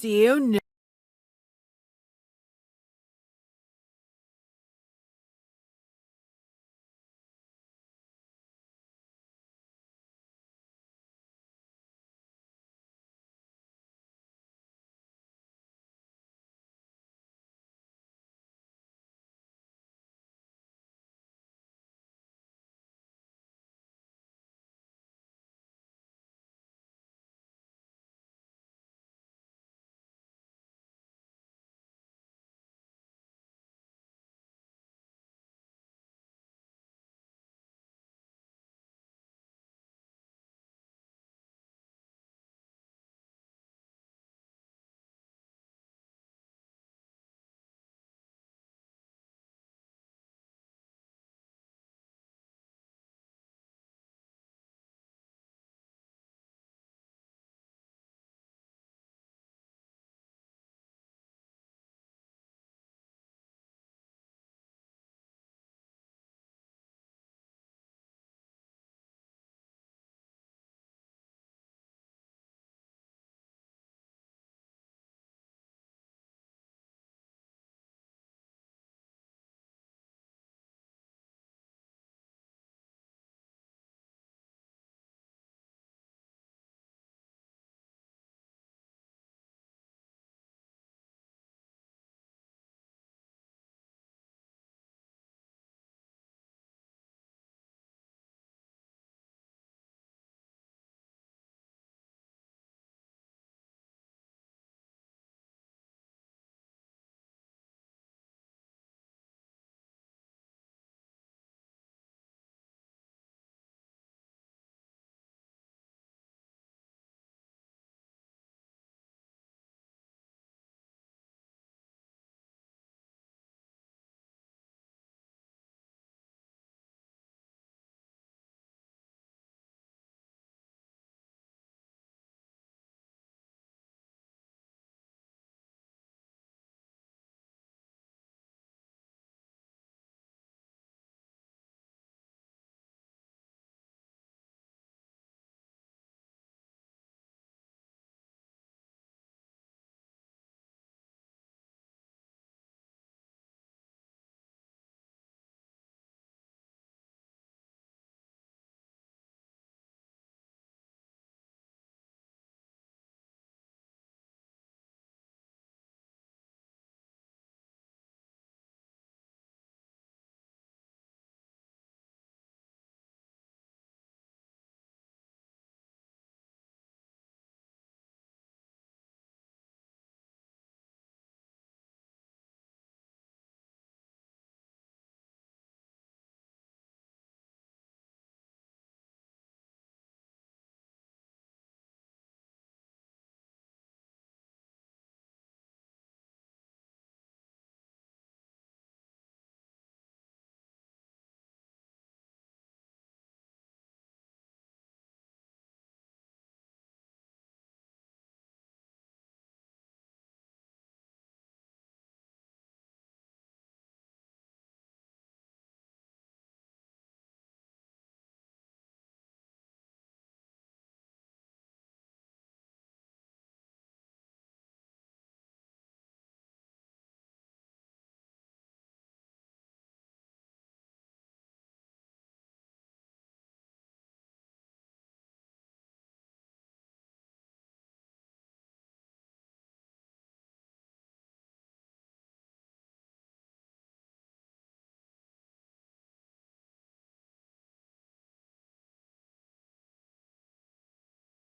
Do you know?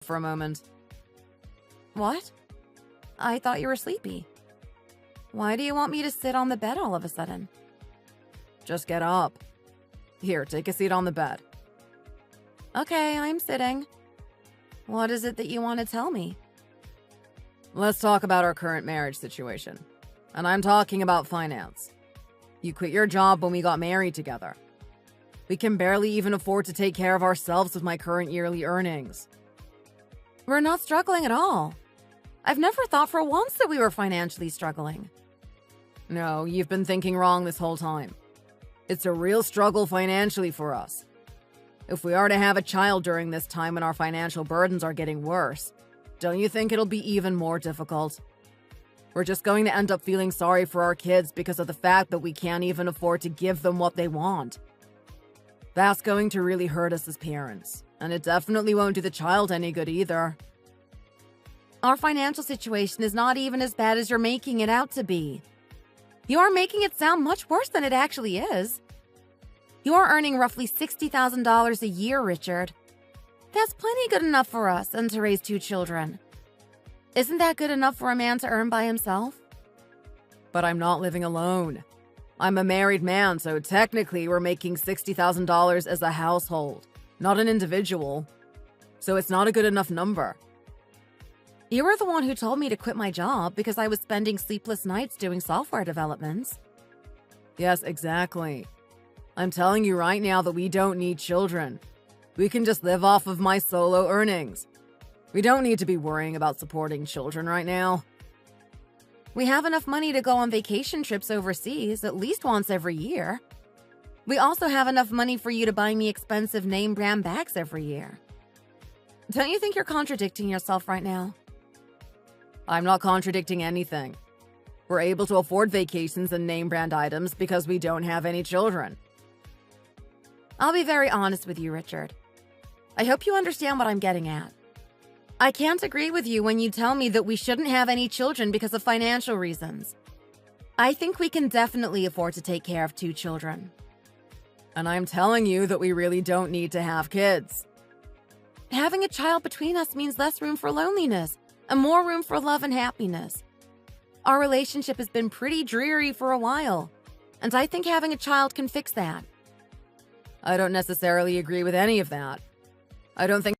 For a moment. What? I thought you were sleepy. Why do you want me to sit on the bed all of a sudden? Just get up. Here, take a seat on the bed. Okay, I'm sitting. What is it that you want to tell me? Let's talk about our current marriage situation. And I'm talking about finance. You quit your job when we got married together. We can barely even afford to take care of ourselves with my current yearly earnings. We're not struggling at all. I've never thought for once that we were financially struggling. No, you've been thinking wrong this whole time. It's a real struggle financially for us. If we are to have a child during this time when our financial burdens are getting worse, don't you think it'll be even more difficult? We're just going to end up feeling sorry for our kids because of the fact that we can't even afford to give them what they want. That's going to really hurt us as parents, and it definitely won't do the child any good either. Our financial situation is not even as bad as you're making it out to be. You are making it sound much worse than it actually is. You are earning roughly $60,000 a year, Richard. That's plenty good enough for us and to raise 2 children. Isn't that good enough for a man to earn by himself? But I'm not living alone. I'm a married man, so technically we're making $60,000 as a household, not an individual. So it's not a good enough number. You were the one who told me to quit my job because I was spending sleepless nights doing software developments. Yes, exactly. I'm telling you right now that we don't need children. We can just live off of my solo earnings. We don't need to be worrying about supporting children right now. We have enough money to go on vacation trips overseas at least once every year. We also have enough money for you to buy me expensive name brand bags every year. Don't you think you're contradicting yourself right now? I'm not contradicting anything. We're able to afford vacations and name brand items because we don't have any children. I'll be very honest with you, Richard. I hope you understand what I'm getting at. I can't agree with you when you tell me that we shouldn't have any children because of financial reasons. I think we can definitely afford to take care of 2 children. And I'm telling you that we really don't need to have kids. Having a child between us means less room for loneliness and more room for love and happiness. Our relationship has been pretty dreary for a while, and I think having a child can fix that. I don't necessarily agree with any of that. I don't think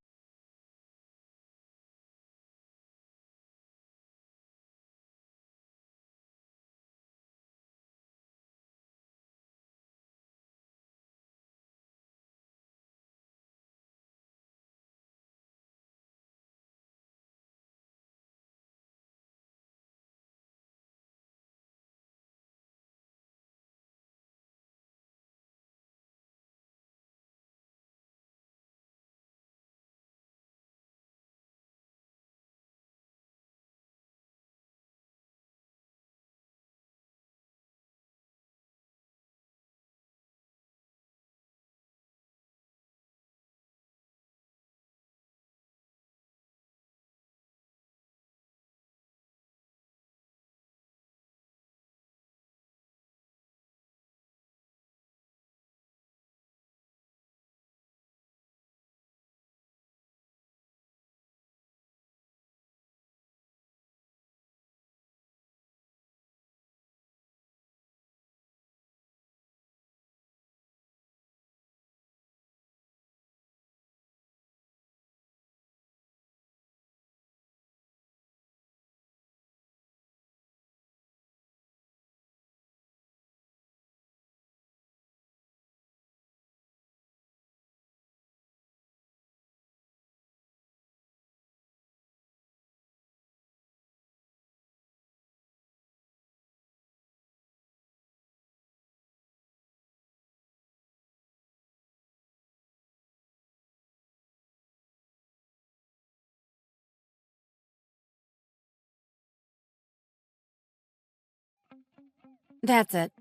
that's it.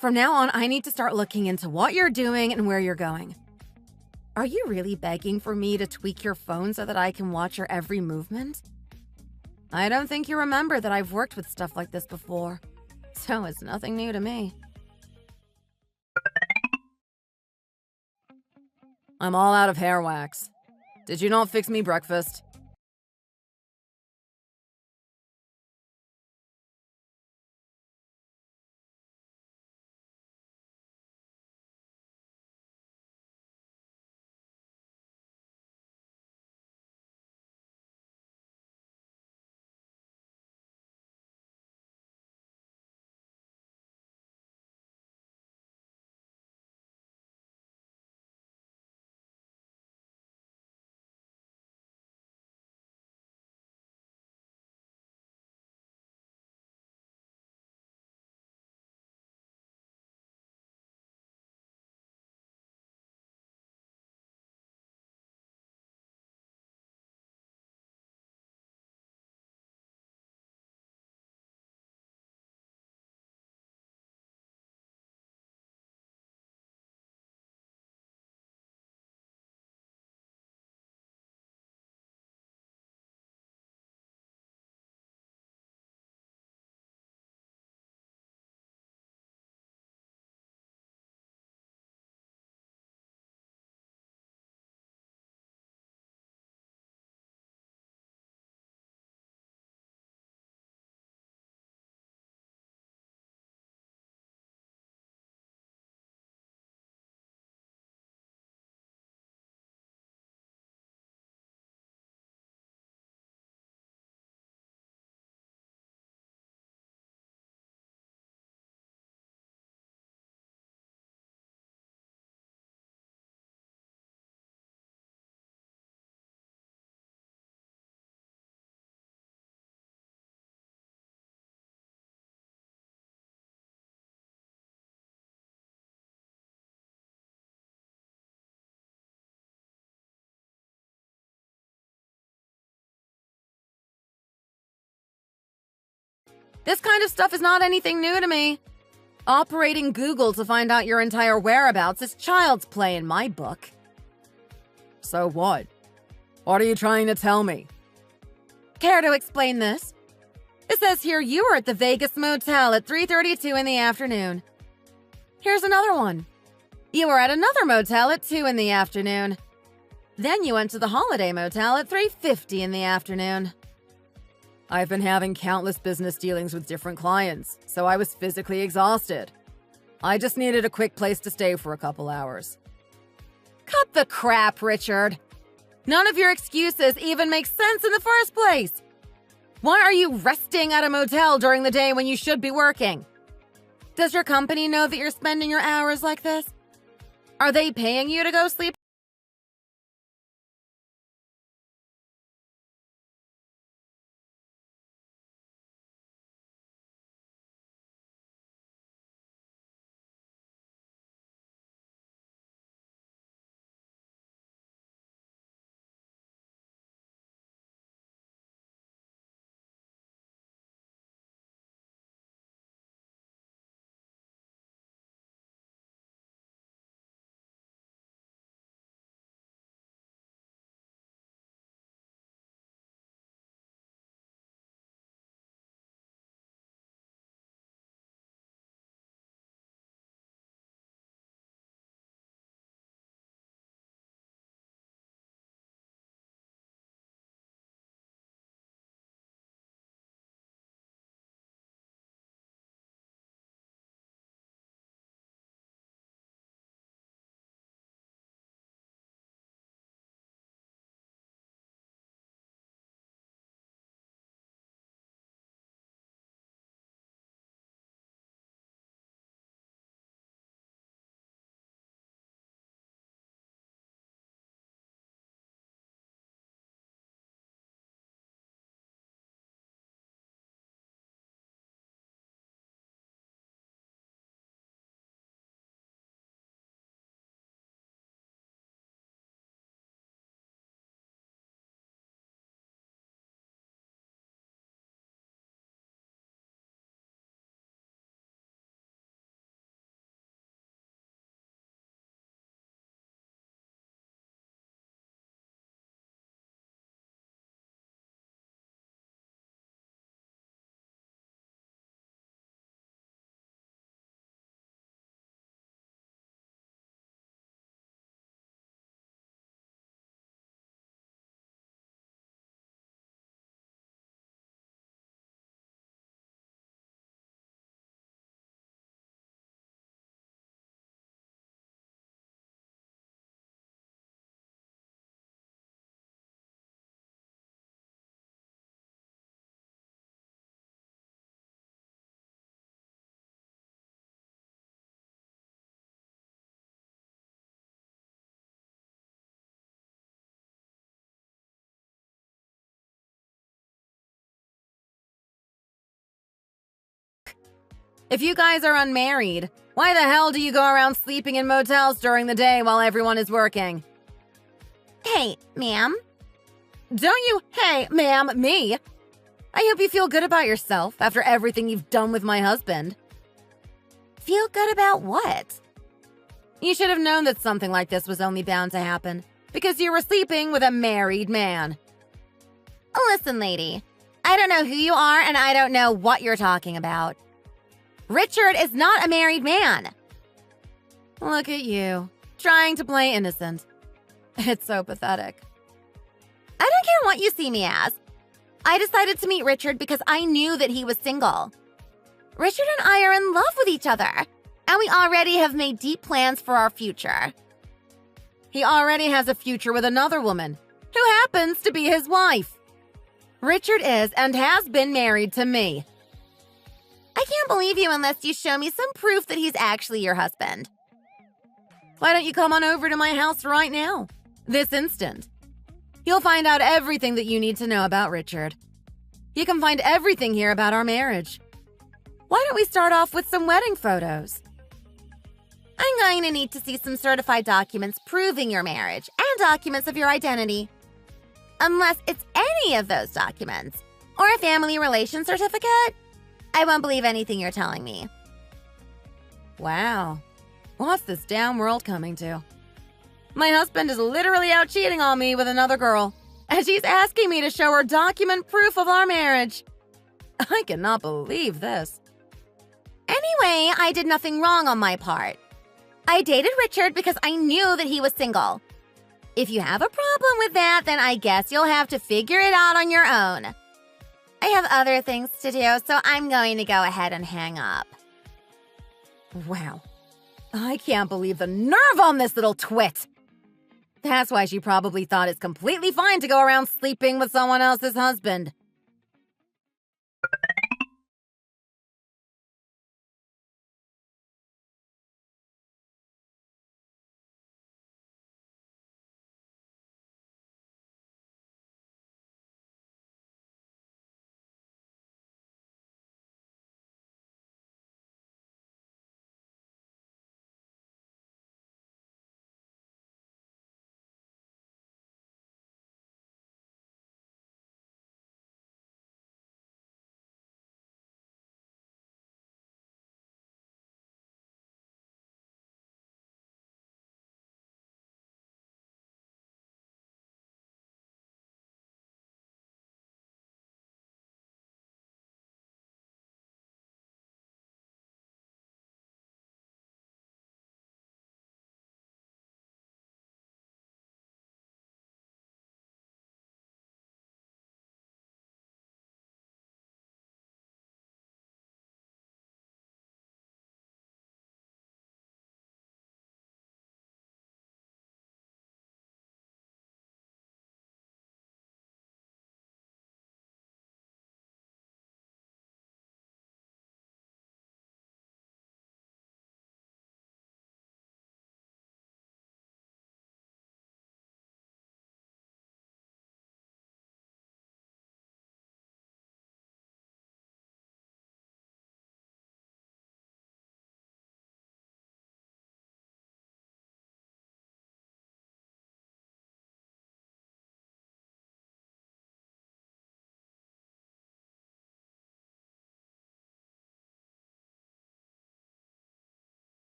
From now on, I need to start looking into what you're doing and where you're going. Are you really begging for me to tweak your phone so that I can watch your every movement? I don't think you remember that I've worked with stuff like this before, so it's nothing new to me. I'm all out of hair wax. Did you not fix me breakfast? This kind of stuff is not anything new to me. Operating Google to find out your entire whereabouts is child's play in my book. So what? What are you trying to tell me? Care to explain this? It says here you were at the Vegas motel at 3:32 in the afternoon. Here's another one. You were at another motel at 2 in the afternoon. Then you went to the Holiday Motel at 3:50 in the afternoon. I've been having countless business dealings with different clients, so I was physically exhausted. I just needed a quick place to stay for a couple hours. Cut the crap, Richard. None of your excuses even make sense in the first place. Why are you resting at a motel during the day when you should be working? Does your company know that you're spending your hours like this? Are they paying you to go sleep? If you guys are unmarried, why the hell do you go around sleeping in motels during the day while everyone is working? Hey, ma'am. Don't you, hey, ma'am, me? I hope you feel good about yourself after everything you've done with my husband. Feel good about what? You should have known that something like this was only bound to happen because you were sleeping with a married man. Listen, lady, I don't know who you are and I don't know what you're talking about. Richard is not a married man. Look at you, trying to play innocent. It's so pathetic. I don't care what you see me as. I decided to meet Richard because I knew that he was single. Richard and I are in love with each other, and we already have made deep plans for our future. He already has a future with another woman, who happens to be his wife. Richard is and has been married to me. I can't believe you unless you show me some proof that he's actually your husband. Why don't you come on over to my house right now, this instant? You'll find out everything that you need to know about Richard. You can find everything here about our marriage. Why don't we start off with some wedding photos? I'm going to need to see some certified documents proving your marriage and documents of your identity. Unless it's any of those documents, or a family relations certificate. I won't believe anything you're telling me. Wow. What's this damn world coming to? My husband is literally out cheating on me with another girl, and she's asking me to show her document proof of our marriage. I cannot believe this. Anyway, I did nothing wrong on my part. I dated Richard because I knew that he was single. If you have a problem with that, then I guess you'll have to figure it out on your own. I have other things to do, so I'm going to go ahead and hang up. Wow. I can't believe the nerve on this little twit. That's why she probably thought it's completely fine to go around sleeping with someone else's husband.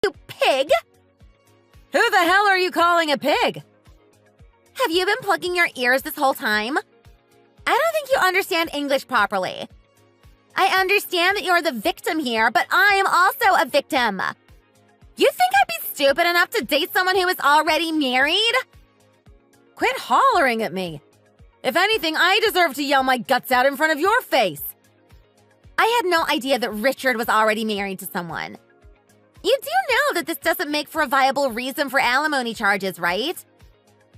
You pig! Who the hell are you calling a pig? Have you been plugging your ears this whole time? I don't think you understand English properly. I understand that you're the victim here, but I am also a victim. You think I'd be stupid enough to date someone who is already married? Quit hollering at me. If anything, I deserve to yell my guts out in front of your face. I had no idea that Richard was already married to someone. You do know that this doesn't make for a viable reason for alimony charges, right?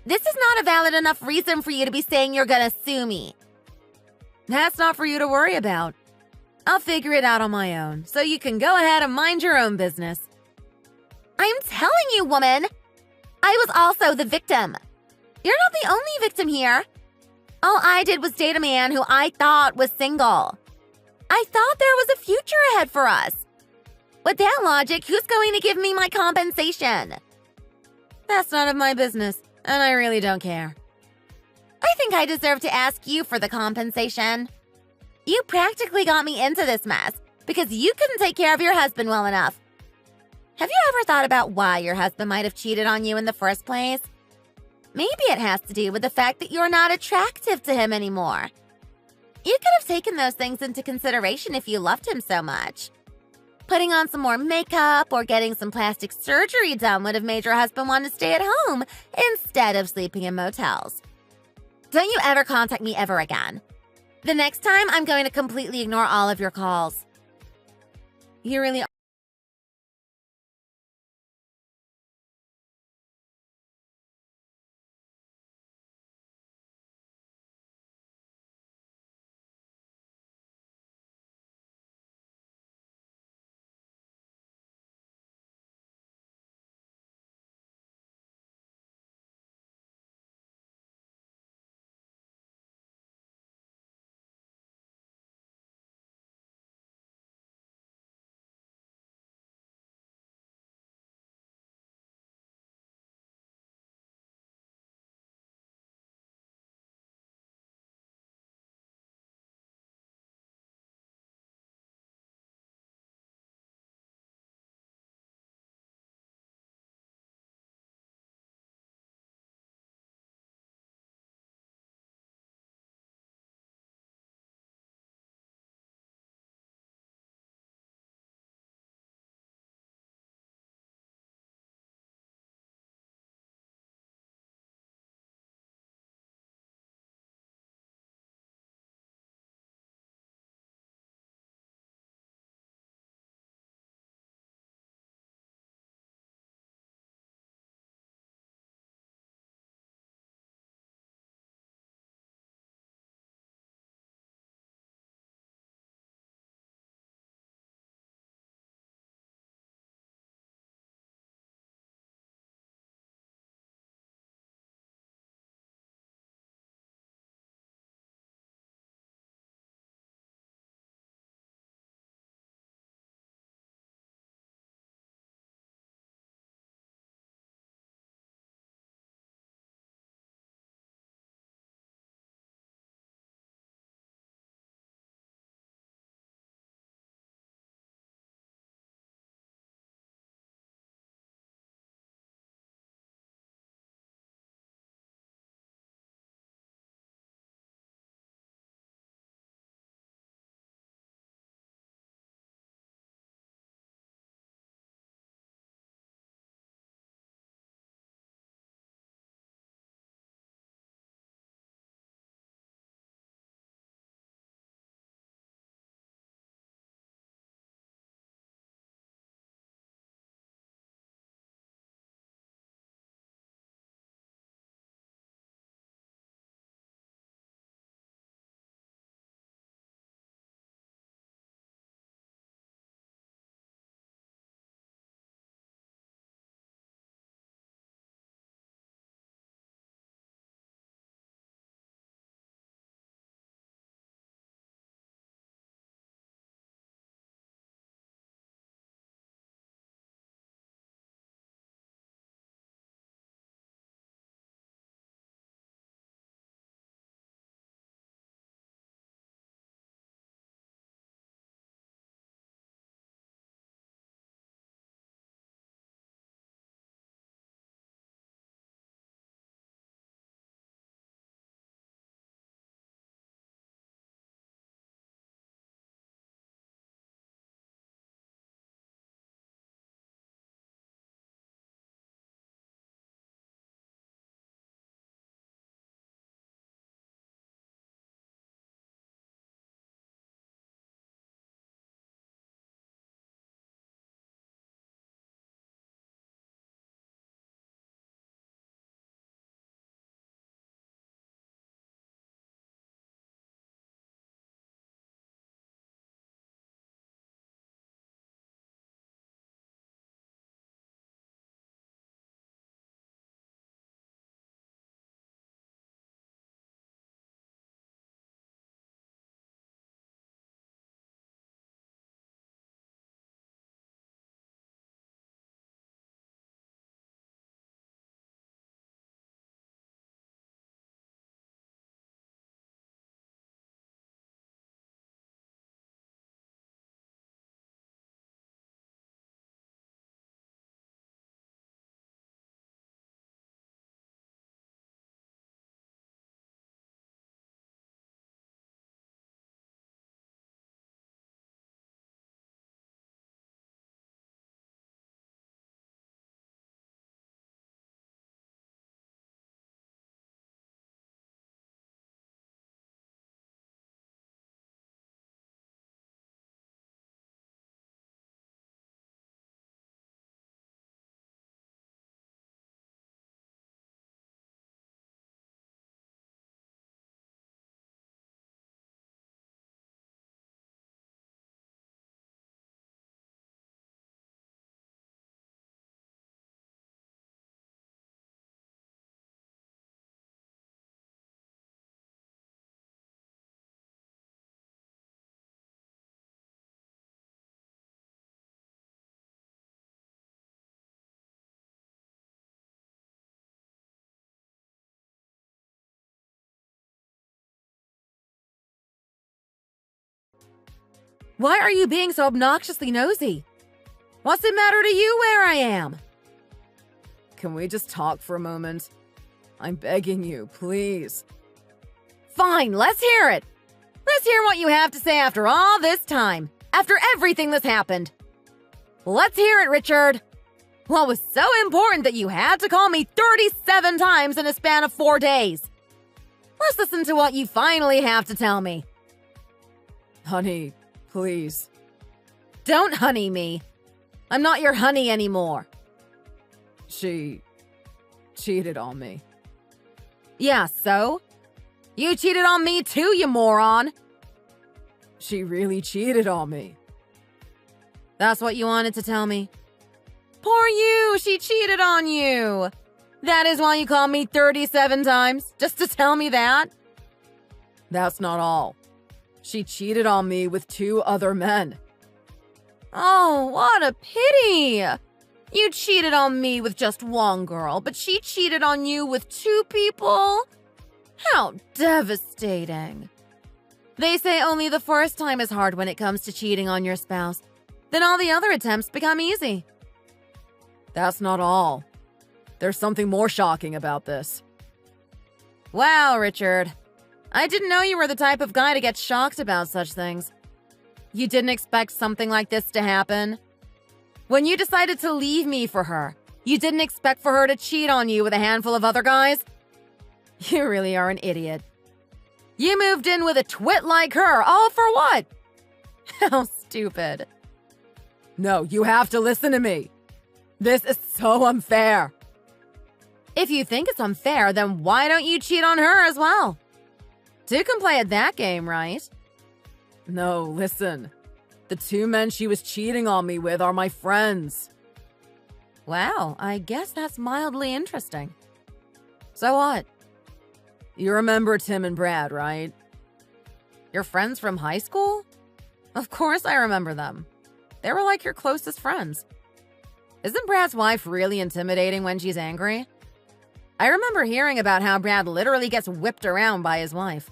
This is not a valid enough reason for you to be saying you're gonna sue me. That's not for you to worry about. I'll figure it out on my own, so you can go ahead and mind your own business. I'm telling you, woman, I was also the victim. You're not the only victim here. All I did was date a man who I thought was single. I thought there was a future ahead for us. With that logic, who's going to give me my compensation? That's none of my business, and I really don't care. I think I deserve to ask you for the compensation. You practically got me into this mess because you couldn't take care of your husband well enough. Have you ever thought about why your husband might have cheated on you in the first place? Maybe it has to do with the fact that you're not attractive to him anymore. You could have taken those things into consideration if you loved him so much. Putting on some more makeup or getting some plastic surgery done would have made your husband want to stay at home instead of sleeping in motels. Don't you ever contact me ever again. The next time, I'm going to completely ignore all of your calls. You really Why are you being so obnoxiously nosy? What's it matter to you where I am? Can we just talk for a moment? I'm begging you, please. Fine, let's hear it. Let's hear what you have to say after all this time, after everything that's happened. Let's hear it, Richard. What was so important that you had to call me 37 times in a span of 4 days? Let's listen to what you finally have to tell me. Honey, please. Don't honey me. I'm not your honey anymore. She cheated on me. Yeah, so? You cheated on me too, you moron. She really cheated on me. That's what you wanted to tell me? Poor you, she cheated on you. That is why you called me 37 times, just to tell me that? That's not all. She cheated on me with 2 other men. Oh, what a pity. You cheated on me with just 1 girl, but she cheated on you with 2 people? How devastating. They say only the first time is hard when it comes to cheating on your spouse. Then all the other attempts become easy. That's not all. There's something more shocking about this. Wow, Richard. I didn't know you were the type of guy to get shocked about such things. You didn't expect something like this to happen? When you decided to leave me for her, you didn't expect for her to cheat on you with a handful of other guys? You really are an idiot. You moved in with a twit like her, all for what? How stupid. No, you have to listen to me. This is so unfair. If you think it's unfair, then why don't you cheat on her as well? 2 can play at that game, right? No, listen. The 2 men she was cheating on me with are my friends. Wow, I guess that's mildly interesting. So what? You remember Tim and Brad, right? Your friends from high school? Of course I remember them. They were like your closest friends. Isn't Brad's wife really intimidating when she's angry? I remember hearing about how Brad literally gets whipped around by his wife.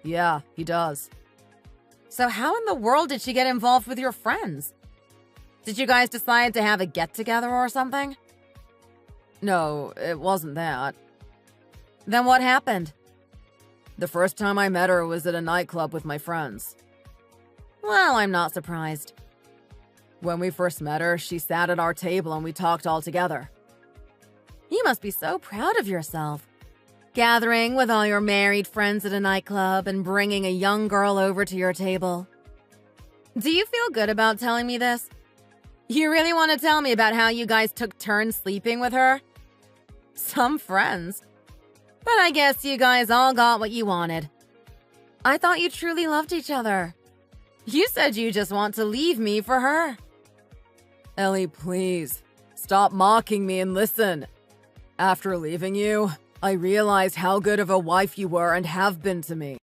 Yeah, he does. So how in the world did she get involved with your friends? Did you guys decide to have a get-together or something? No, it wasn't that. Then what happened? The first time I met her was at a nightclub with my friends. Well, I'm not surprised. When we first met her, she sat at our table and we talked all together. You must be so proud of yourself. Gathering with all your married friends at a nightclub and bringing a young girl over to your table. Do you feel good about telling me this? You really want to tell me about how you guys took turns sleeping with her? Some friends. But I guess you guys all got what you wanted. I thought you truly loved each other. You said you just want to leave me for her. Ellie, please. Stop mocking me and listen. After leaving you, I realized how good of a wife you were and have been to me.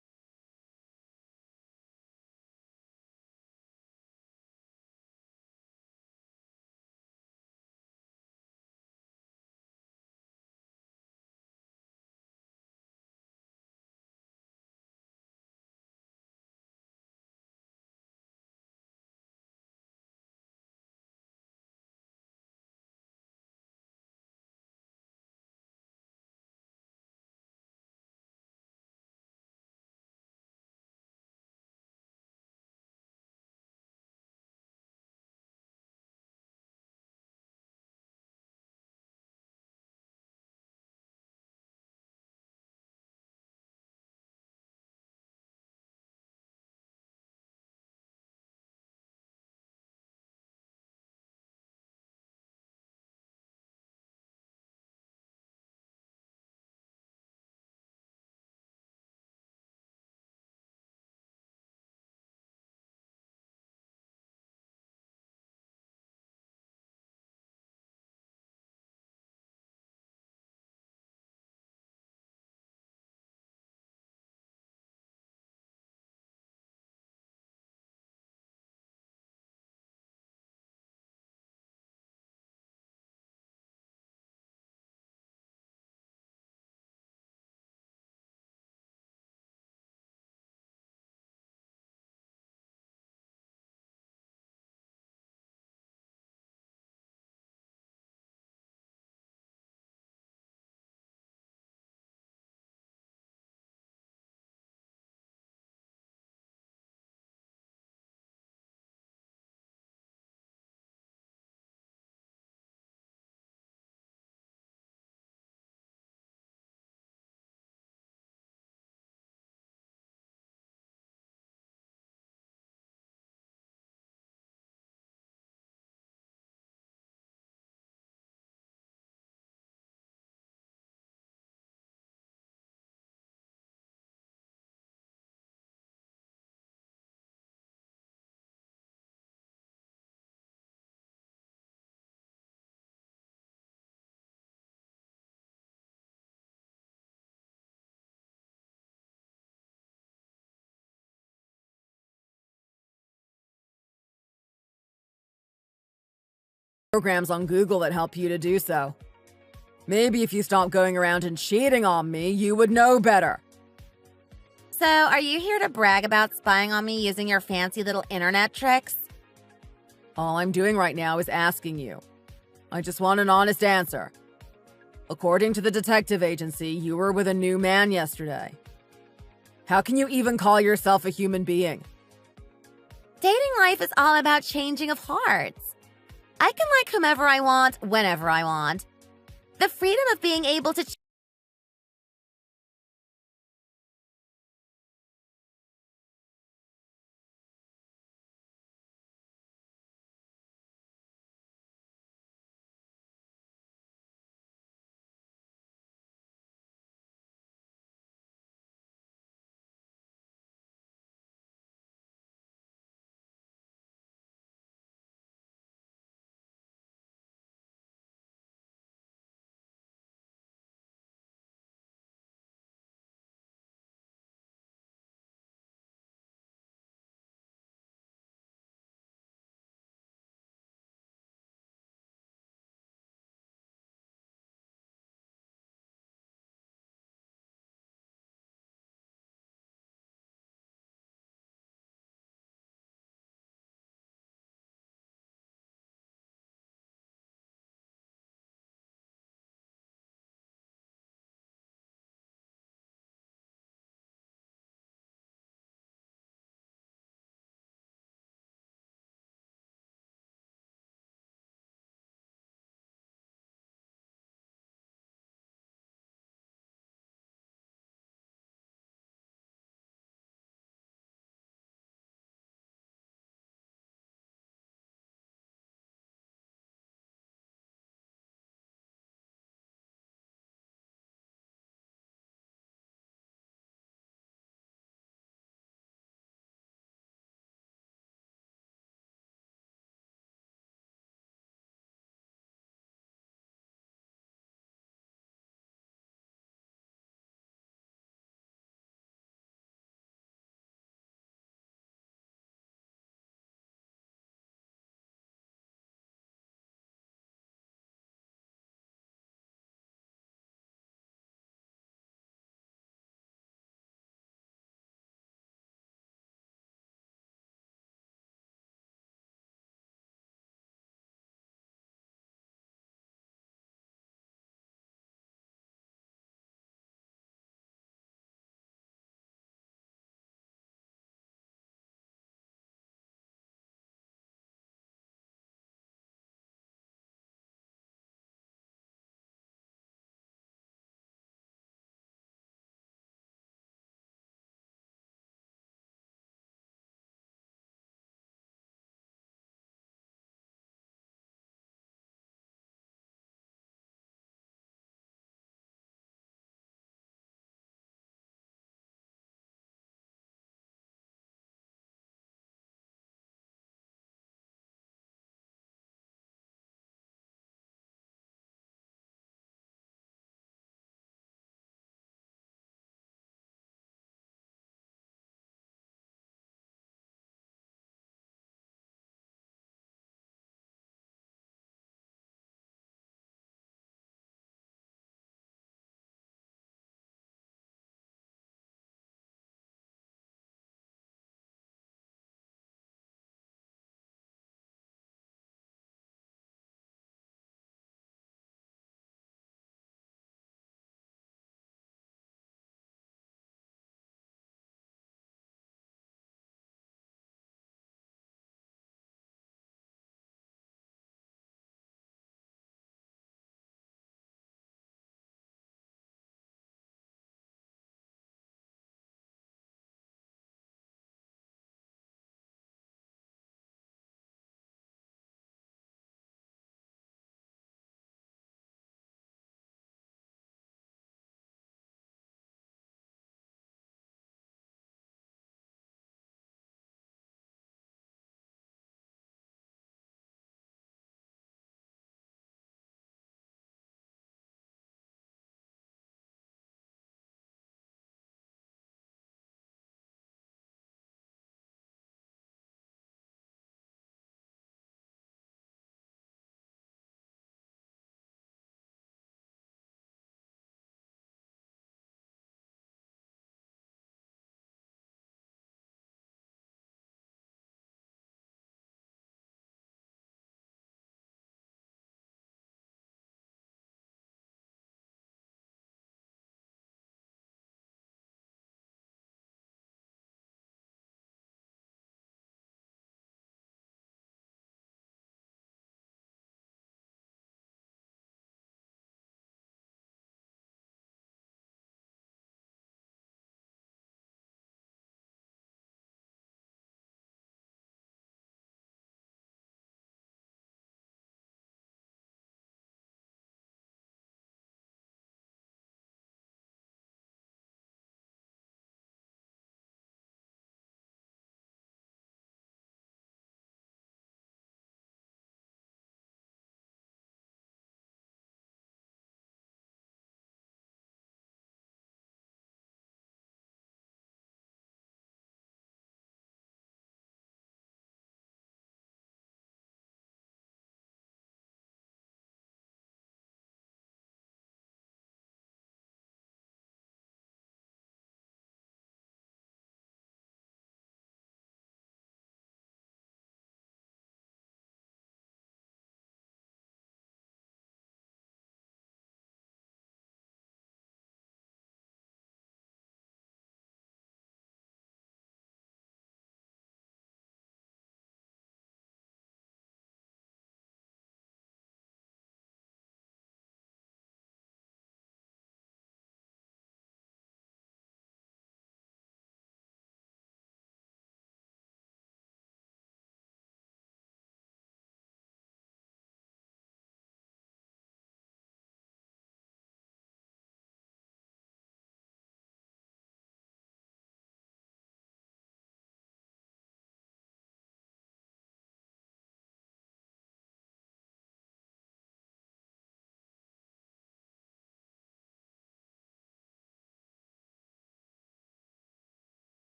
programs on Google that help you to do so. Maybe if you stopped going around and cheating on me, you would know better. So, are you here to brag about spying on me using your fancy little internet tricks? All I'm doing right now is asking you. I just want an honest answer. According to the detective agency, you were with a new man yesterday. How can you even call yourself a human being? Dating life is all about changing of hearts. I can like whomever I want, whenever I want. The freedom of being able to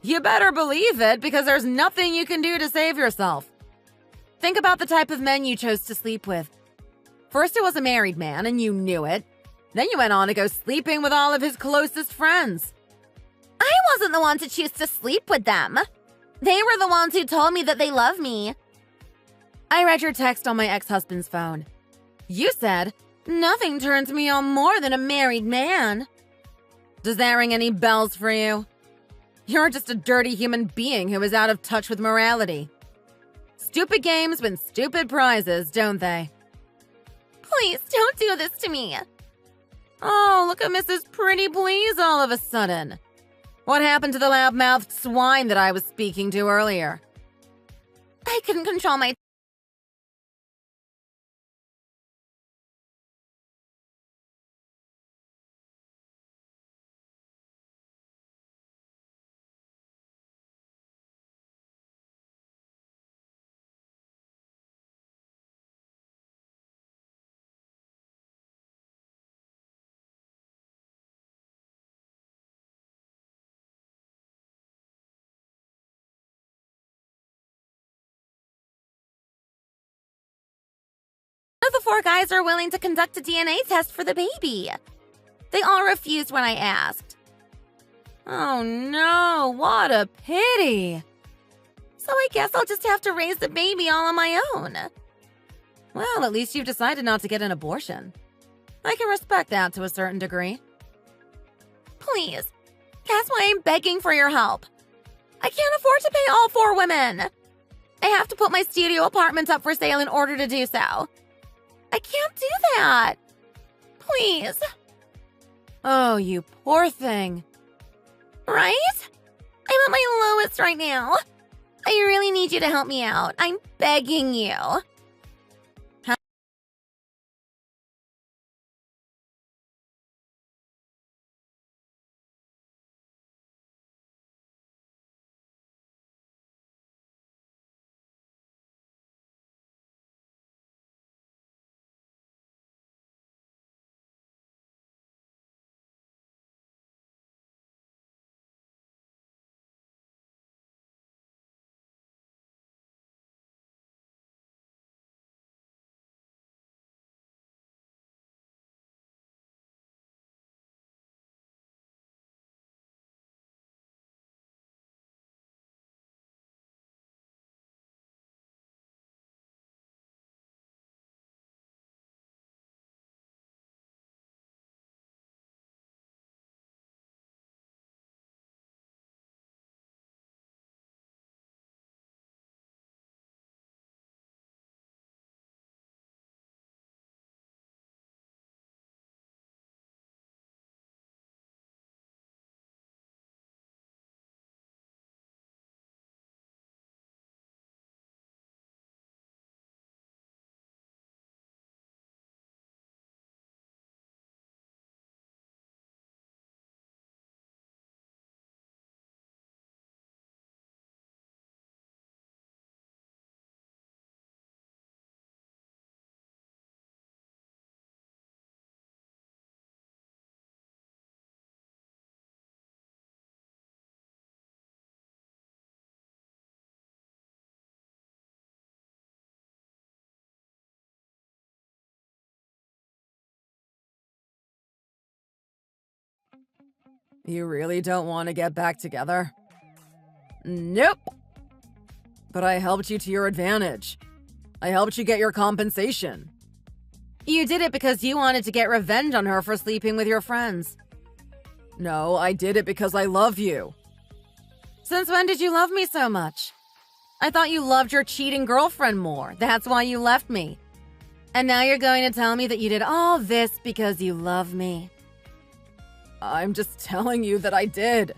You better believe it, because there's nothing you can do to save yourself. Think about the type of men you chose to sleep with. First, it was a married man, and you knew it. Then you went on to go sleeping with all of his closest friends. I wasn't the one to choose to sleep with them. They were the ones who told me that they love me. I read your text on my ex-husband's phone. You said, "Nothing turns me on more than a married man." Does that ring any bells for you? You're just a dirty human being who is out of touch with morality. Stupid games win stupid prizes, don't they? Please don't do this to me. Oh, look at Mrs. Pretty Please all of a sudden. What happened to the loud-mouthed swine that I was speaking to earlier? I couldn't control my... None of the 4 guys are willing to conduct a DNA test for the baby. They all refused when I asked. Oh no, what a pity. So I guess I'll just have to raise the baby all on my own. Well, at least you've decided not to get an abortion. I can respect that to a certain degree. Please, that's why I'm begging for your help. I can't afford to pay all 4 women. I have to put my studio apartment up for sale in order to do so. I can't do that. Please. Oh, you poor thing. Right? I'm at my lowest right now. I really need you to help me out. I'm begging you. You really don't want to get back together? Nope. But I helped you to your advantage. I helped you get your compensation. You did it because you wanted to get revenge on her for sleeping with your friends. No, I did it because I love you. Since when did you love me so much? I thought you loved your cheating girlfriend more. That's why you left me. And now you're going to tell me that you did all this because you love me. I'm just telling you that I did.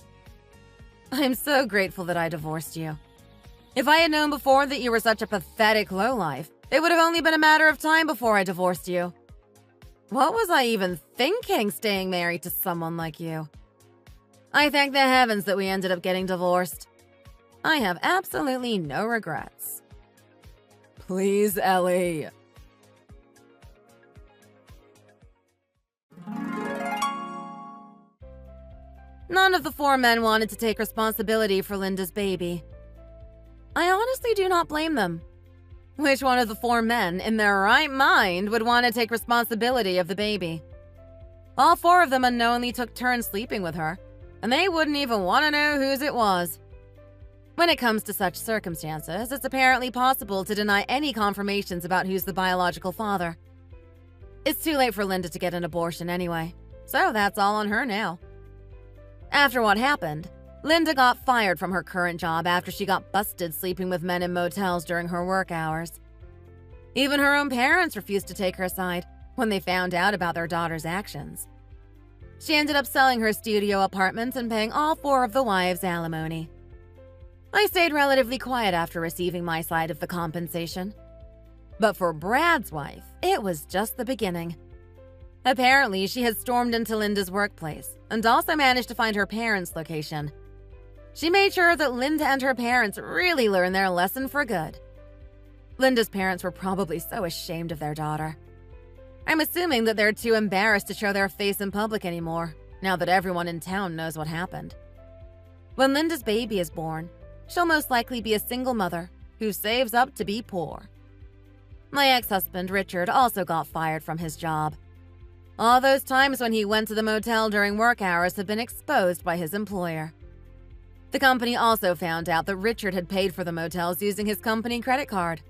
I'm so grateful that I divorced you. If I had known before that you were such a pathetic lowlife, it would have only been a matter of time before I divorced you. What was I even thinking, staying married to someone like you? I thank the heavens that we ended up getting divorced. I have absolutely no regrets. Please, Ellie. None of the four men wanted to take responsibility for Linda's baby. I honestly do not blame them. Which one of the four men in their right mind would want to take responsibility of the baby? All four of them unknowingly took turns sleeping with her, and they wouldn't even want to know whose it was. When it comes to such circumstances, it's apparently possible to deny any confirmations about who's the biological father. It's too late for Linda to get an abortion anyway, so that's all on her now. After what happened, Linda got fired from her current job after she got busted sleeping with men in motels during her work hours. Even her own parents refused to take her side when they found out about their daughter's actions. She ended up selling her studio apartment and paying all four of the wives alimony. I stayed relatively quiet after receiving my side of the compensation. But for Brad's wife, it was just the beginning. Apparently, she had stormed into Linda's workplace and also managed to find her parents' location. She made sure that Linda and her parents really learned their lesson for good. Linda's parents were probably so ashamed of their daughter. I'm assuming that they're too embarrassed to show their face in public anymore, now that everyone in town knows what happened. When Linda's baby is born, she'll most likely be a single mother who saves up to be poor. My ex-husband, Richard, also got fired from his job. All those times when he went to the motel during work hours have been exposed by his employer. The company also found out that Richard had paid for the motels using his company credit card.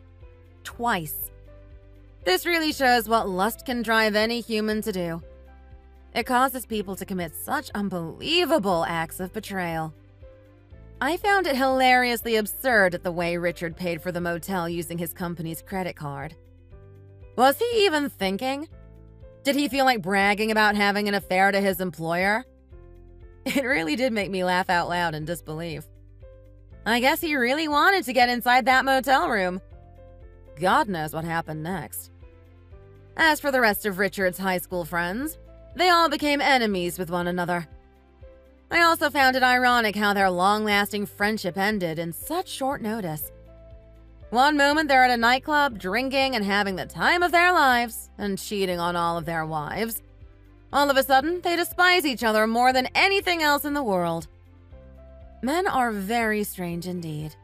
Twice. This really shows what lust can drive any human to do. It causes people to commit such unbelievable acts of betrayal. I found it hilariously absurd at the way Richard paid for the motel using his company's credit card. Was he even thinking? Did he feel like bragging about having an affair to his employer? It really did make me laugh out loud in disbelief. I guess he really wanted to get inside that motel room. God knows what happened next. As for the rest of Richard's high school friends, they all became enemies with one another. I also found it ironic how their long-lasting friendship ended in such short notice. One moment they're at a nightclub, drinking and having the time of their lives, and cheating on all of their wives. All of a sudden, they despise each other more than anything else in the world. Men are very strange indeed.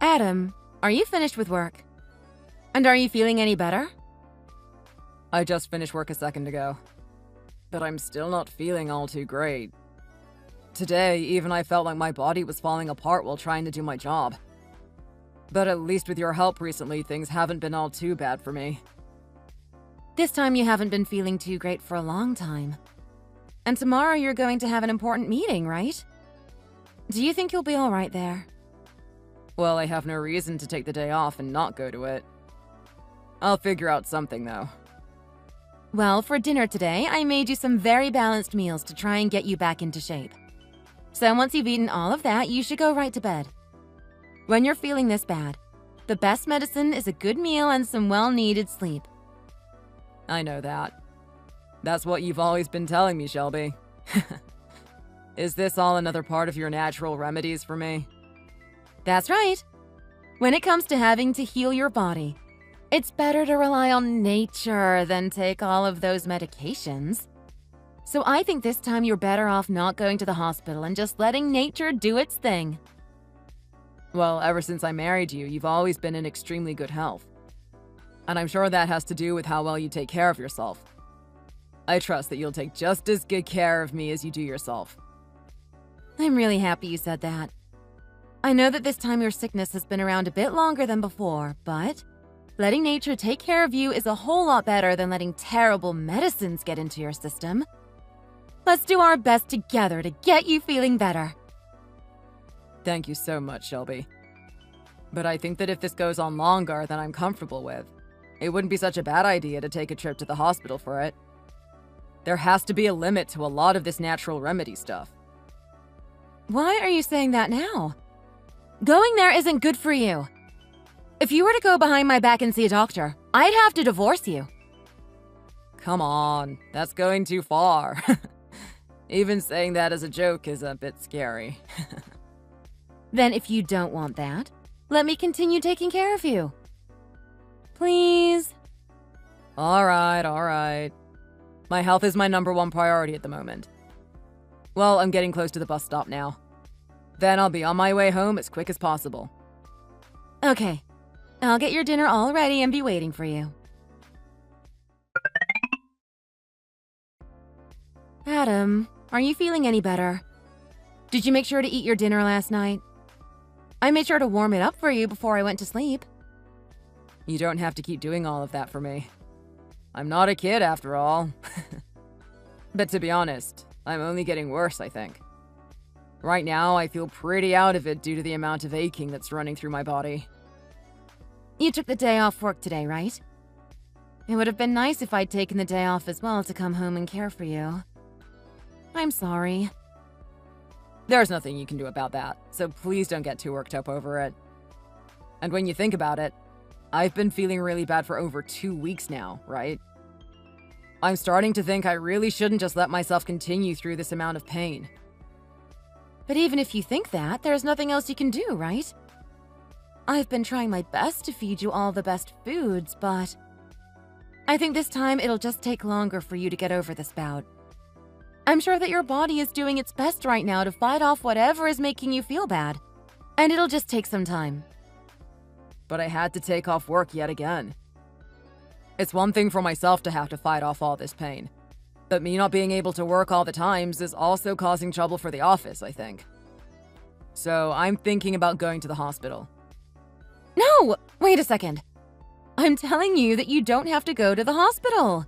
Adam, are you finished with work? And are you feeling any better? I just finished work a second ago, but I'm still not feeling all too great. Today, even I felt like my body was falling apart while trying to do my job. But at least with your help recently, things haven't been all too bad for me. This time you haven't been feeling too great for a long time. And tomorrow you're going to have an important meeting, right? Do you think you'll be all right there? Well, I have no reason to take the day off and not go to it. I'll figure out something, though. Well, for dinner today, I made you some very balanced meals to try and get you back into shape. So once you've eaten all of that, you should go right to bed. When you're feeling this bad, the best medicine is a good meal and some well-needed sleep. I know that. That's what you've always been telling me, Shelby. Is this all another part of your natural remedies for me? That's right. When it comes to having to heal your body, it's better to rely on nature than take all of those medications. So I think this time you're better off not going to the hospital and just letting nature do its thing. Well, ever since I married you, you've always been in extremely good health. And I'm sure that has to do with how well you take care of yourself. I trust that you'll take just as good care of me as you do yourself. I'm really happy you said that. I know that this time your sickness has been around a bit longer than before, but letting nature take care of you is a whole lot better than letting terrible medicines get into your system. Let's do our best together to get you feeling better. Thank you so much, Shelby. But I think that if this goes on longer than I'm comfortable with, it wouldn't be such a bad idea to take a trip to the hospital for it. There has to be a limit to a lot of this natural remedy stuff. Why are you saying that now? Going there isn't good for you. If you were to go behind my back and see a doctor, I'd have to divorce you. Come on, that's going too far. Even saying that as a joke is a bit scary. Then if you don't want that, let me continue taking care of you. Please? All right. My health is my #1 priority at the moment. Well, I'm getting close to the bus stop now. Then I'll be on my way home as quick as possible. Okay. I'll get your dinner all ready and be waiting for you. Adam, are you feeling any better? Did you make sure to eat your dinner last night? I made sure to warm it up for you before I went to sleep. You don't have to keep doing all of that for me. I'm not a kid after all. But to be honest, I'm only getting worse, I think. Right now, I feel pretty out of it due to the amount of aching that's running through my body. You took the day off work today, right? It would have been nice if I'd taken the day off as well to come home and care for you. I'm sorry. There's nothing you can do about that, so please don't get too worked up over it. And when you think about it, I've been feeling really bad for over 2 weeks now, right? I'm starting to think I really shouldn't just let myself continue through this amount of pain. But even if you think that, there's nothing else you can do, right? I've been trying my best to feed you all the best foods, but I think this time it'll just take longer for you to get over this bout. I'm sure that your body is doing its best right now to fight off whatever is making you feel bad, and it'll just take some time. But I had to take off work yet again. It's one thing for myself to have to fight off all this pain, but me not being able to work all the times is also causing trouble for the office, I think. So I'm thinking about going to the hospital. No! Wait a second. I'm telling you that you don't have to go to the hospital.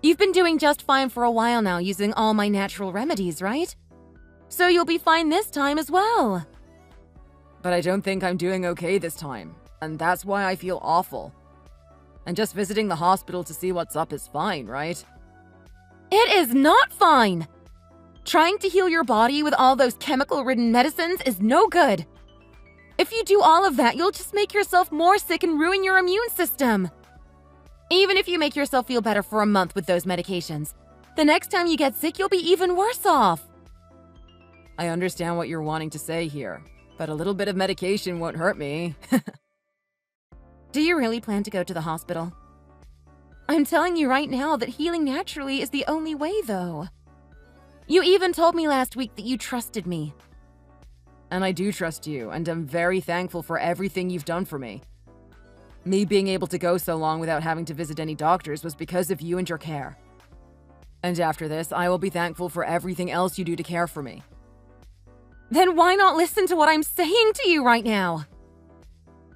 You've been doing just fine for a while now using all my natural remedies, right? So you'll be fine this time as well. But I don't think I'm doing okay this time, and that's why I feel awful. And just visiting the hospital to see what's up is fine, right? It is not fine! Trying to heal your body with all those chemical-ridden medicines is no good. If you do all of that, you'll just make yourself more sick and ruin your immune system. Even if you make yourself feel better for a month with those medications, the next time you get sick, you'll be even worse off. I understand what you're wanting to say here, but a little bit of medication won't hurt me. Do you really plan to go to the hospital? I'm telling you right now that healing naturally is the only way, though. You even told me last week that you trusted me. And I do trust you, and I'm very thankful for everything you've done for me. Me being able to go so long without having to visit any doctors was because of you and your care. And after this, I will be thankful for everything else you do to care for me. Then why not listen to what I'm saying to you right now?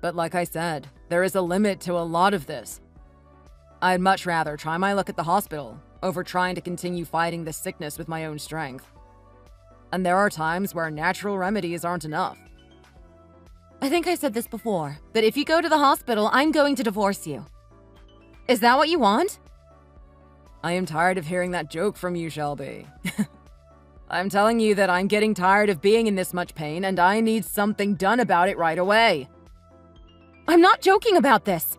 But like I said, there is a limit to a lot of this. I'd much rather try my luck at the hospital over trying to continue fighting this sickness with my own strength. And there are times where natural remedies aren't enough. I think I said this before, but if you go to the hospital, I'm going to divorce you. Is that what you want? I am tired of hearing that joke from you, Shelby. I'm telling you that I'm getting tired of being in this much pain, and I need something done about it right away. I'm not joking about this.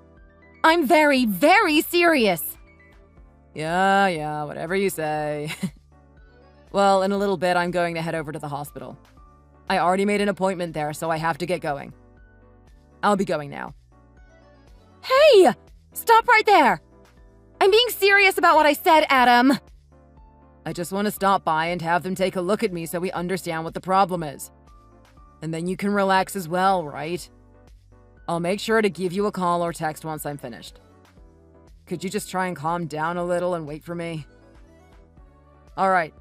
I'm very, very serious. Yeah, whatever you say. Well, in a little bit, I'm going to head over to the hospital. I already made an appointment there, so I have to get going. I'll be going now. Hey! Stop right there! I'm being serious about what I said, Adam. I just want to stop by and have them take a look at me so we understand what the problem is. And then you can relax as well, right? I'll make sure to give you a call or text once I'm finished. Could you just try and calm down a little and wait for me? All right.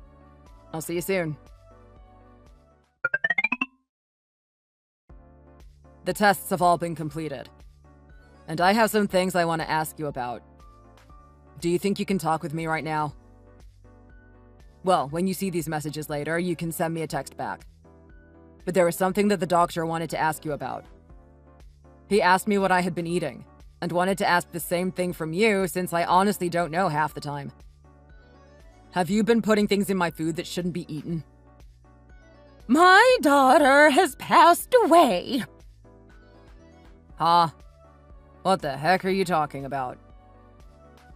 I'll see you soon. The tests have all been completed. And I have some things I want to ask you about. Do you think you can talk with me right now? Well, when you see these messages later, you can send me a text back. But there was something that the doctor wanted to ask you about. He asked me what I had been eating, and wanted to ask the same thing from you since I honestly don't know half the time. Have you been putting things in my food that shouldn't be eaten? My daughter has passed away. Huh? What the heck are you talking about?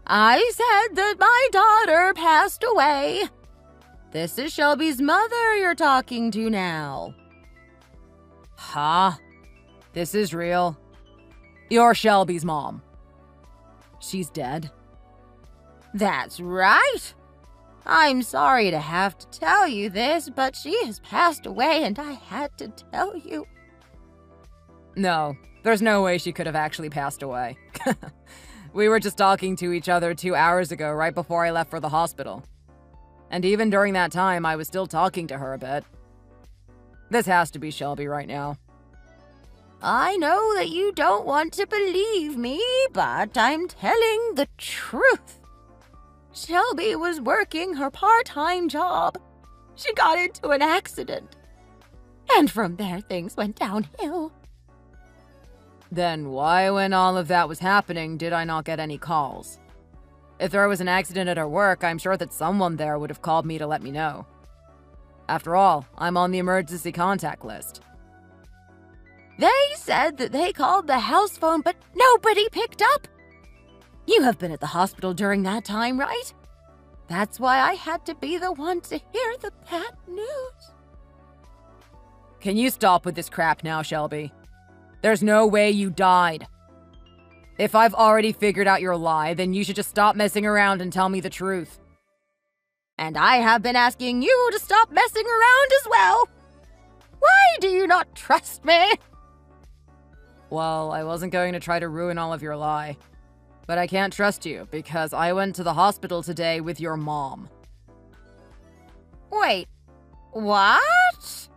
I said that my daughter passed away. This is Shelby's mother you're talking to now. Huh? This is real? You're Shelby's mom. She's dead? That's right. I'm sorry to have to tell you this, but she has passed away and I had to tell you. No, there's no way she could have actually passed away. We were just talking to each other 2 hours ago, right before I left for the hospital. And even during that time, I was still talking to her a bit. This has to be Shelby right now. I know that you don't want to believe me, but I'm telling the truth. Shelby was working her part-time job. She got into an accident. And from there, things went downhill. Then why, when all of that was happening, did I not get any calls? If there was an accident at her work, I'm sure that someone there would have called me to let me know. After all, I'm on the emergency contact list. They said that they called the house phone, but nobody picked up. You have been at the hospital during that time, right? That's why I had to be the one to hear the bad news. Can you stop with this crap now, Shelby? There's no way you died. If I've already figured out your lie, then you should just stop messing around and tell me the truth. And I have been asking you to stop messing around as well. Why do you not trust me? Well, I wasn't going to try to ruin all of your lie. But I can't trust you because I went to the hospital today with your mom. Wait, what?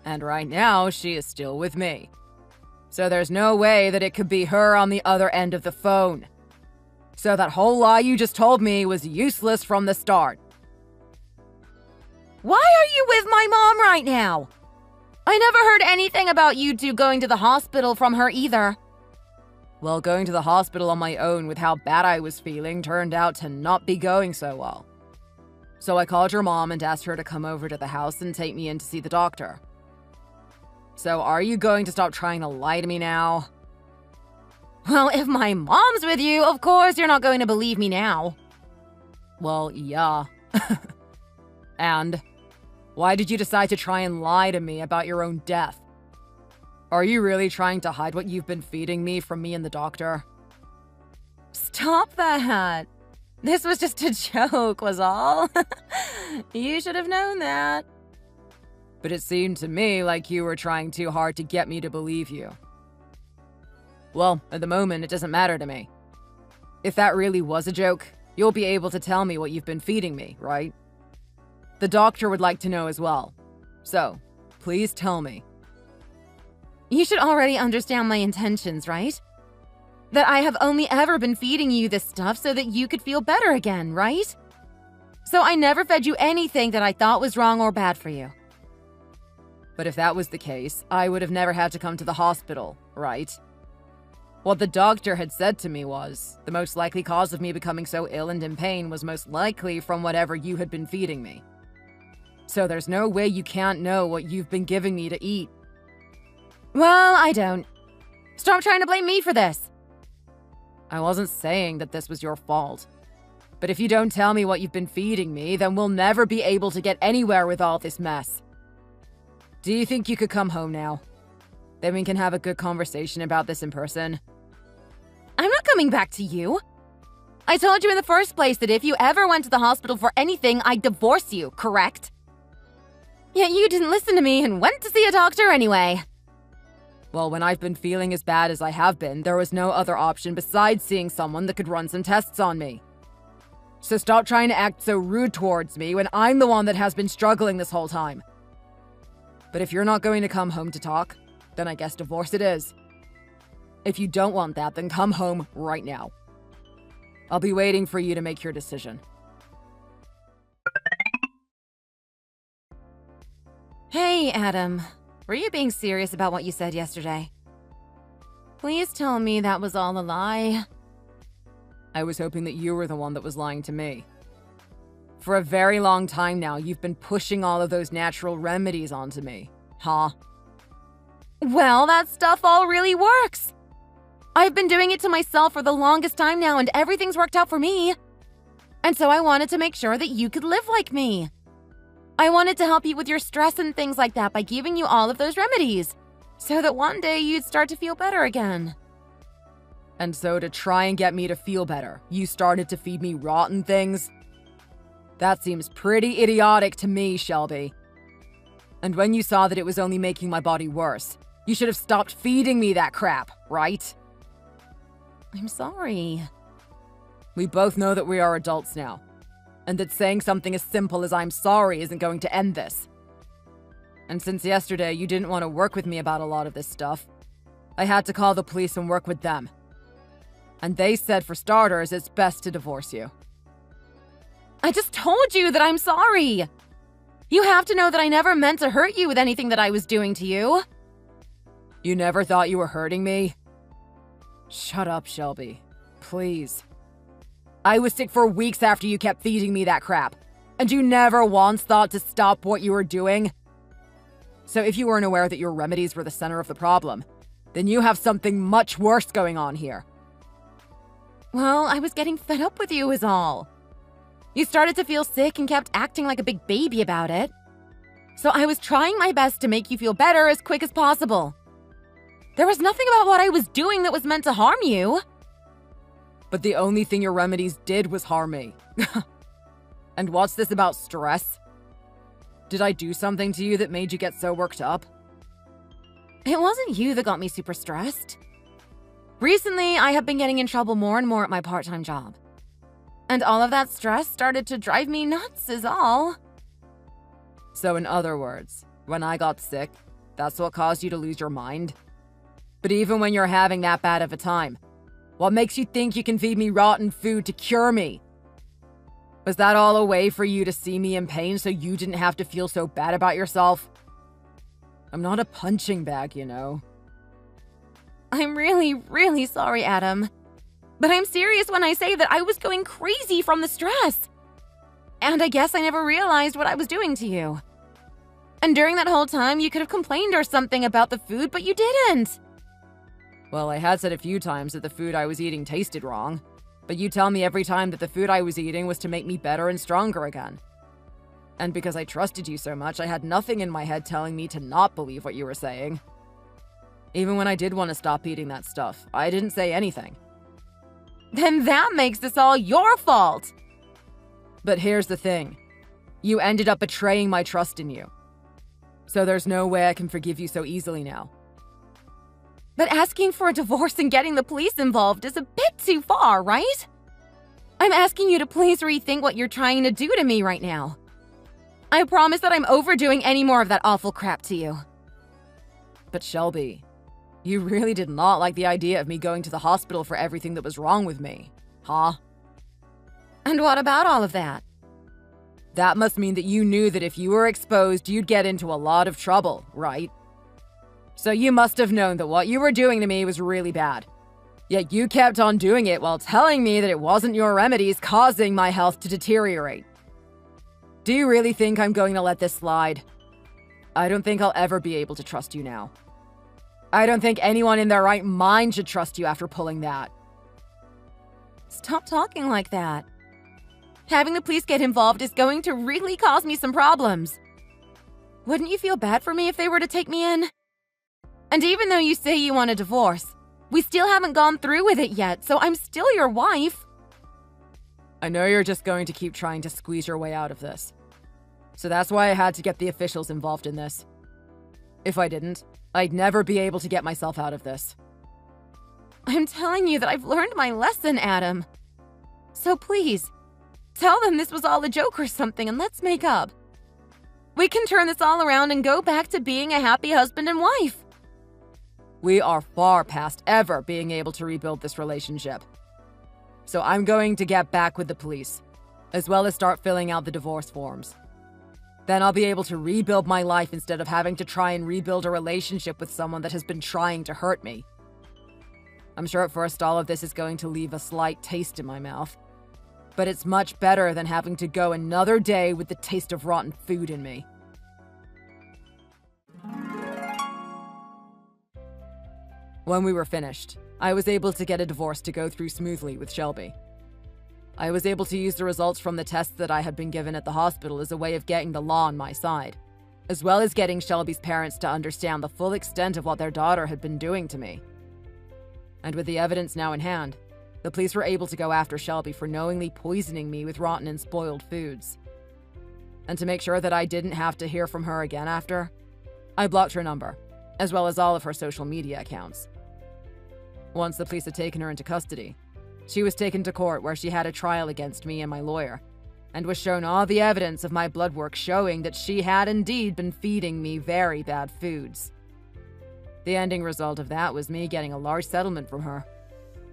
And right now, she is still with me. So there's no way that it could be her on the other end of the phone. So that whole lie you just told me was useless from the start. Why are you with my mom right now? I never heard anything about you two going to the hospital from her either. Well, going to the hospital on my own with how bad I was feeling turned out to not be going so well. So I called your mom and asked her to come over to the house and take me in to see the doctor. So are you going to stop trying to lie to me now? Well, if my mom's with you, of course you're not going to believe me now. Well, yeah. And why did you decide to try and lie to me about your own death? Are you really trying to hide what you've been feeding me from me and the doctor? Stop that. This was just a joke, was all. You should have known that. But it seemed to me like you were trying too hard to get me to believe you. Well, at the moment, it doesn't matter to me. If that really was a joke, you'll be able to tell me what you've been feeding me, right? The doctor would like to know as well. So, please tell me. You should already understand my intentions, right? That I have only ever been feeding you this stuff so that you could feel better again, right? So I never fed you anything that I thought was wrong or bad for you. But if that was the case, I would have never had to come to the hospital, right? What the doctor had said to me was, the most likely cause of me becoming so ill and in pain was most likely from whatever you had been feeding me. So there's no way you can't know what you've been giving me to eat. Well, I don't. Stop trying to blame me for this. I wasn't saying that this was your fault. But if you don't tell me what you've been feeding me, then we'll never be able to get anywhere with all this mess. Do you think you could come home now? Then we can have a good conversation about this in person. I'm not coming back to you. I told you in the first place that if you ever went to the hospital for anything, I'd divorce you, correct? Yet you didn't listen to me and went to see a doctor anyway. Well, when I've been feeling as bad as I have been, there was no other option besides seeing someone that could run some tests on me. So stop trying to act so rude towards me when I'm the one that has been struggling this whole time. But if you're not going to come home to talk, then I guess divorce it is. If you don't want that, then come home right now. I'll be waiting for you to make your decision. Hey, Adam. Were you being serious about what you said yesterday? Please tell me that was all a lie. I was hoping that you were the one that was lying to me. For a very long time now, you've been pushing all of those natural remedies onto me, huh? Well, that stuff all really works. I've been doing it to myself for the longest time now, and everything's worked out for me. And so I wanted to make sure that you could live like me. I wanted to help you with your stress and things like that by giving you all of those remedies, so that one day you'd start to feel better again. And so to try and get me to feel better, you started to feed me rotten things? That seems pretty idiotic to me, Shelby. And when you saw that it was only making my body worse, you should have stopped feeding me that crap, right? I'm sorry. We both know that we are adults now, and that saying something as simple as I'm sorry isn't going to end this. And since yesterday you didn't want to work with me about a lot of this stuff, I had to call the police and work with them. And they said, for starters, it's best to divorce you. I just told you that I'm sorry. You have to know that I never meant to hurt you with anything that I was doing to you. You never thought you were hurting me? Shut up, Shelby. Please. I was sick for weeks after you kept feeding me that crap, and you never once thought to stop what you were doing? So if you weren't aware that your remedies were the center of the problem, then you have something much worse going on here. Well, I was getting fed up with you is all. You started to feel sick and kept acting like a big baby about it. So I was trying my best to make you feel better as quick as possible. There was nothing about what I was doing that was meant to harm you. But the only thing your remedies did was harm me. And what's this about stress? Did I do something to you that made you get so worked up? It wasn't you that got me super stressed. Recently, I have been getting in trouble more and more at my part-time job. And all of that stress started to drive me nuts is all. So in other words, when I got sick, that's what caused you to lose your mind? But even when you're having that bad of a time, what makes you think you can feed me rotten food to cure me? Was that all a way for you to see me in pain so you didn't have to feel so bad about yourself? I'm not a punching bag, you know. I'm really, really sorry, Adam. But I'm serious when I say that I was going crazy from the stress. And I guess I never realized what I was doing to you. And during that whole time, you could have complained or something about the food, but you didn't. Well, I had said a few times that the food I was eating tasted wrong, but you tell me every time that the food I was eating was to make me better and stronger again. And because I trusted you so much, I had nothing in my head telling me to not believe what you were saying. Even when I did want to stop eating that stuff, I didn't say anything. Then that makes this all your fault. But here's the thing. You ended up betraying my trust in you. So there's no way I can forgive you so easily now. But asking for a divorce and getting the police involved is a bit too far, right? I'm asking you to please rethink what you're trying to do to me right now. I promise that I'm overdoing any more of that awful crap to you. But Shelby, you really did not like the idea of me going to the hospital for everything that was wrong with me, huh? And what about all of that? That must mean that you knew that if you were exposed, you'd get into a lot of trouble, right? So you must have known that what you were doing to me was really bad. Yet you kept on doing it while telling me that it wasn't your remedies causing my health to deteriorate. Do you really think I'm going to let this slide? I don't think I'll ever be able to trust you now. I don't think anyone in their right mind should trust you after pulling that. Stop talking like that. Having the police get involved is going to really cause me some problems. Wouldn't you feel bad for me if they were to take me in? And even though you say you want a divorce, we still haven't gone through with it yet, so I'm still your wife. I know you're just going to keep trying to squeeze your way out of this. So that's why I had to get the officials involved in this. If I didn't, I'd never be able to get myself out of this. I'm telling you that I've learned my lesson, Adam. So please, tell them this was all a joke or something and let's make up. We can turn this all around and go back to being a happy husband and wife. We are far past ever being able to rebuild this relationship. So I'm going to get back with the police, as well as start filling out the divorce forms. Then I'll be able to rebuild my life instead of having to try and rebuild a relationship with someone that has been trying to hurt me. I'm sure at first all of this is going to leave a slight taste in my mouth, but it's much better than having to go another day with the taste of rotten food in me. When we were finished, I was able to get a divorce to go through smoothly with Shelby. I was able to use the results from the tests that I had been given at the hospital as a way of getting the law on my side, as well as getting Shelby's parents to understand the full extent of what their daughter had been doing to me. And with the evidence now in hand, the police were able to go after Shelby for knowingly poisoning me with rotten and spoiled foods. And to make sure that I didn't have to hear from her again after, I blocked her number, as well as all of her social media accounts. Once the police had taken her into custody, she was taken to court where she had a trial against me and my lawyer, and was shown all the evidence of my blood work showing that she had indeed been feeding me very bad foods. The ending result of that was me getting a large settlement from her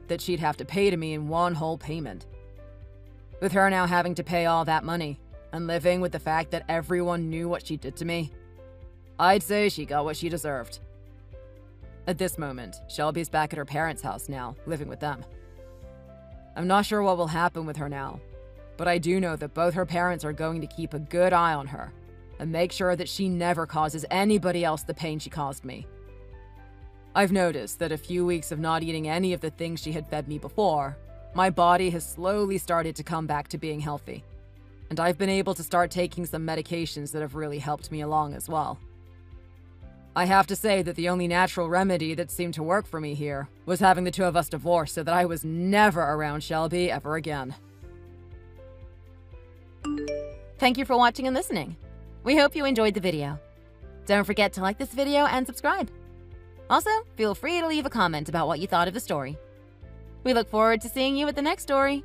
that she'd have to pay to me in one whole payment. With her now having to pay all that money and living with the fact that everyone knew what she did to me, I'd say she got what she deserved. At this moment, Shelby's back at her parents' house now, living with them. I'm not sure what will happen with her now, but I do know that both her parents are going to keep a good eye on her and make sure that she never causes anybody else the pain she caused me. I've noticed that a few weeks of not eating any of the things she had fed me before, my body has slowly started to come back to being healthy, and I've been able to start taking some medications that have really helped me along as well. I have to say that the only natural remedy that seemed to work for me here was having the two of us divorce so that I was never around Shelby ever again. Thank you for watching and listening. We hope you enjoyed the video. Don't forget to like this video and subscribe. Also, feel free to leave a comment about what you thought of the story. We look forward to seeing you at the next story.